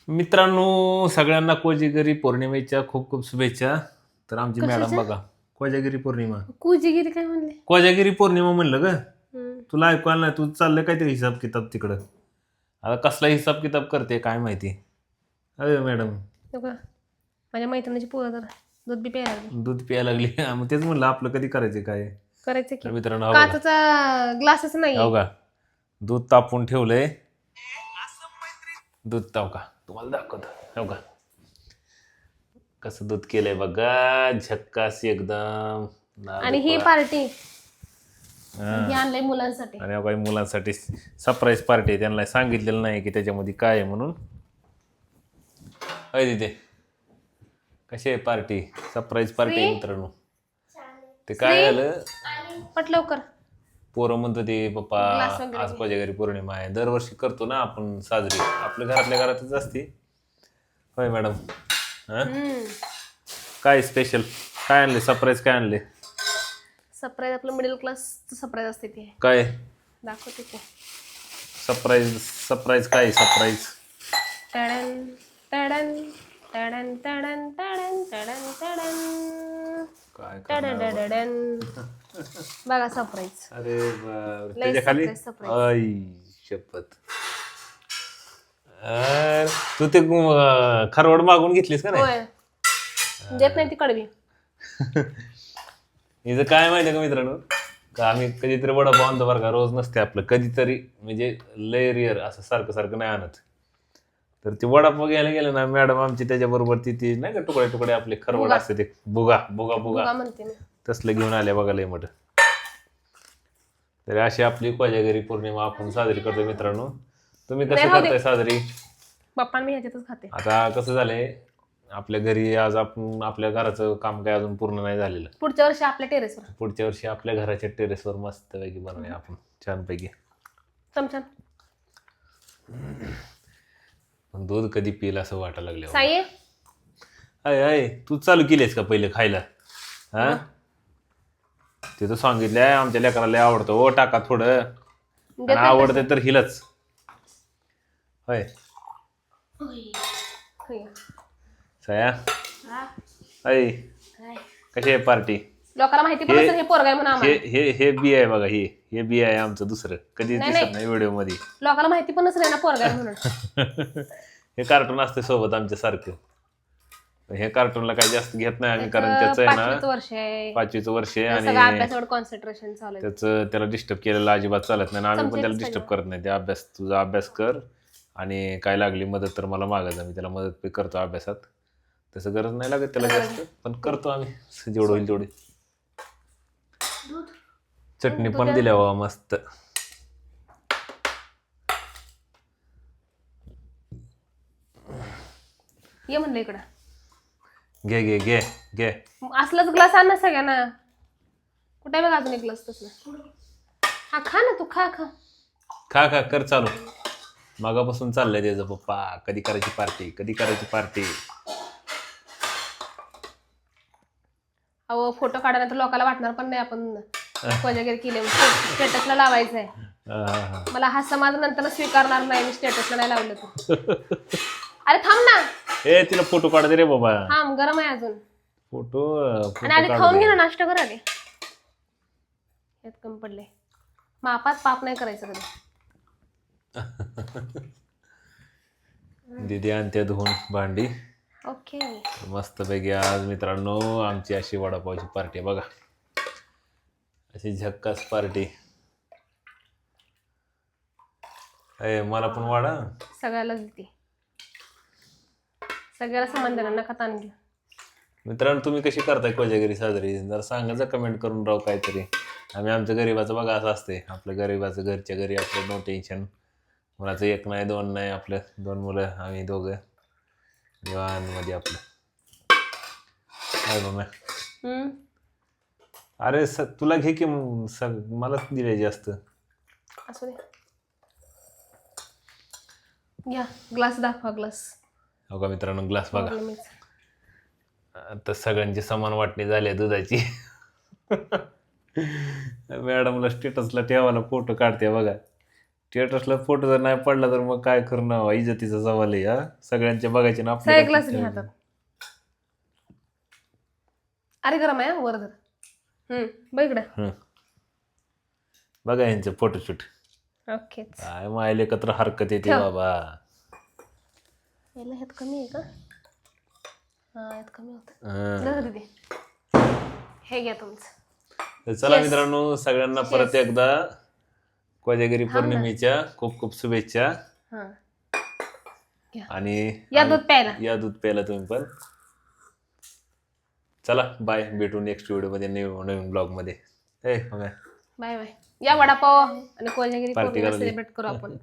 मित्रांनो, सगळ्यांना कोजागिरी पौर्णिमेच्या खूप खूप शुभेच्छा. तर आमची मॅडम कशाच्या? बघा, कोजागिरी पौर्णिमा. कुजीगिरी काय म्हणले? कोजागिरी पौर्णिमा म्हणलं ग. हम्म. तुला ऐकवायला नाही, तू चाललंय काय ते हिसाब किताब तिकडं. आता कसला हिसाब किताब करते काय माहिती. अरे मॅडम, हो का? माझ्या मैत्रिणीची पोरं तर दूध बी प्यायला लागली. दूध प्यायला लागली. मग तेच म्हणलं आपलं कधी करायचे काय. करायचं तर की मित्रांनो, हो बघा, काचचा ग्लासच नाहीये. हो का, दूध तापून ठेवलंय. दूध ताव का तुम्हाला दाखवतो, हो का, कसं दूध केलंय बघा, झक्कास एकदम. आणि ही पार्टी ही आणलंय मुलांसाठी. आणि काही मुलांसाठी सरप्राईज पार्टी आहे, त्यांना सांगितलेलं नाही की त्याच्यामध्ये काय आहे म्हणून. अय तिथे कशी आहे पार्टी, सरप्राईज पार्टी आहे मित्रांनो. ते काय झालं, पट लवकर. पोरं म्हणतो ते पप्पा ग्लास वगैरे आज कोजागिरी पौर्णिमा आहे, दरवर्षी करतो ना आपण साजरी, आपल्या घरातल्या घरातच असते. होय मॅडम. हा, काय स्पेशल काय आणले, सरप्राईज काय आणले? सरप्राईज आपलं मिडल क्लास सरप्राईज असते ते काय दाखवते की. सरप्राईज, सरप्राईज काय सरप्राईज? टडन टडन टडन टडन टडन टडन टडन काय टडन करणार बा? टडन. बघा सरप्राईज. अरे बापरे, लय त्याच्या खाली surprise, surprise. आई शपथ. तू ते खारवड मागून घेतलीस का नाही? होय, देत नाही ती कडवी. हिचं काय माहिती का मित्रांनो, का आम्ही कधीतरी वडापाव आणतो बरं का, रोज नसते आपलं, कधीतरी म्हणजे लय रिअर, असं सारखं सारखं नाही आणत. तर ती वडापाव घ्यायला गेलं ना मॅडम आमची, त्याच्याबरोबर ती नाही का तुकडे तुकडे आपले खरवड बुगा. असते ते, बुगा बुगा बुगा बुगा म्हणते मी. तसलं घेऊन आल्या बघा लय मोठं. तर अशी आपली कोजागिरी पौर्णिमा आपण साजरी करतो मित्रांनो. तुम्ही कसं राहू दे. करताय साजरी? पप्पा मी ह्याच्यातच खाते. आता कसं झालंय, आपल्या घरी आज आपण आपल्या घराचं काम काय अजून पूर्ण नाही झालेलं. पुढच्या वर्षी आपल्या टेरेसवर पुढच्या वर्षी आपल्या घराच्या टेरेसवर मस्तपैकी बनवूया आपण छानपैकी. चमचा. पण दूध कधी पिईल असं वाटायला लागलं. साई अय अय, तू चालू केलीस का पहिले खायला? हा, ते तर सांगितलंय आमच्या लेकराला लय आवडतं, ओ टाका थोडं. आणि आवडतं तर हिलच. होय सया. अय कशी आहे पार्टी? लोकांना माहिती पण नसेल हे पोरग आहे म्हणून हे आम्हाला. हे हे बी आहे बघा, हे बी आहे आमचं दुसरं, कधीच नाही, दिसत नाही व्हिडिओ मध्ये. लोकांना माहिती पण नसेल ना पोरग आहे म्हणून. हे कार्टून असते सोबत आमच्या सारखं. हे कार्टूनला काही जास्त घेत नाही आम्ही, कारण त्याचं त्याचं आहे 5वीचं ना वर्ष आहे. 5वीचं वर्ष आहे सगळं आणि अभ्यासावर कॉन्सन्ट्रेशन चालू आहे. त्याला डिस्टर्ब केलेलं अजिबात चालत नाही, आम्ही पण समजेल त्याला सगळं. डिस्टर्ब करत नाही. ते अभ्यास, तुझा अभ्यास कर, आणि काय लागली मदत तर मला मागायचं, मी त्याला मदत करतो अभ्यासात. तसं गरज नाही लागत त्याला जास्त, पण करतो आम्ही जेवढं होईल तेवढी. चटणी पण दिल्या बाबा मस्त. ये म्हणलं इकडं. घे घे घे घे. असलाच ग्लास आण ना सगळ्यांना. कुठे बघा अजून एक ग्लास तसला. हा खा ना तू, खा खा. खा खा कर चालू. मागापासून चाललंय त्याचं, पप्पा कधी करायची पार्टी, कधी करायची पार्टी. अहो फोटो काढल्यानंतर लोकांना वाटणार पण नाही आपण कोजागिरी केले, स्टेटसला लावायचं आहे. मला हा समाज नंतर स्वीकारणार नाही, मी स्टेटसला नाही लावलं तर. अरे थांब ना. ए तिला फोटो काढ दे रे बाबा. थांब, गरम आहे अजून. फोटो आणि आधी खाऊन घे ना, नाश्ता कर आधी. यात कमी पडले. मापात पाप नाही करायचं कधी. दीदी आणते धुवून भांडी. ओके. मस्तपैकी आज मित्रांनो आमची अशी वडापावची पार्टी आहे बघा, अशी झक्कास पार्टी. ए मला पण वाढा. सगळ्याला देते, सगळ्याला समान देणार, नका ताण घेऊ. मित्रांनो तुम्ही कशी करताय कोजागिरी साजरी, जरा सांगायचं कमेंट करून राव काहीतरी. आम्ही आमचं गरीबाचं बघा असं असते, आपलं गरीबाचं घरच्या घरी आपलं नो टेन्शन. मुलाचं एक नाही दोन नाही, आपलं 2 मुलं, आम्ही दोघं मध्ये आपलं. काय मम्मी, अरे तुला घे की मलाच दिले जास्त. असू दे, घ्या ग्लास दाखवा. ग्लास हो का मित्रांनो, ग्लास बघा. प्रॉब्लेम. आता सगळ्यांची समान वाटणी झाली आहे दुधाची. मॅडमला स्टेटसला ठेवायला फोटो काढते बघा. स्टेटसला फोटो जर नाही पडला तर मग काय करणं इज्जतीचा सवाल आहे. हा सगळ्यांचे बघायचे ना सगळे आपल्या ग्लास घे हातात. अरे गरम आहे वर धर. बघ इकडं. बघा यांचे फोटोशूट. ओके. काय मायले एकत्र हरकत येते ठेव. बाबा. याला ह्यात कमी आहे का? हा यात कमी होत. हा. दीदी हे घ्या तुमचं. तर चला Yes. मित्रांनो सगळ्यांना परत एकदा कोजागिरी पौर्णिमेच्या खूप खूप शुभेच्छा. हा घ्या. आणि या दूध प्यायला. या दूध प्यायला तुम्ही पण. चला बाय, भेटू नेक्स्ट व्हिडिओ मध्ये नवीन ब्लॉग मध्ये. Bye bye. या वडापाव आणि कोजागिरी पार्टी पौर्णिमा करायला. सेलिब्रेट करू आपण.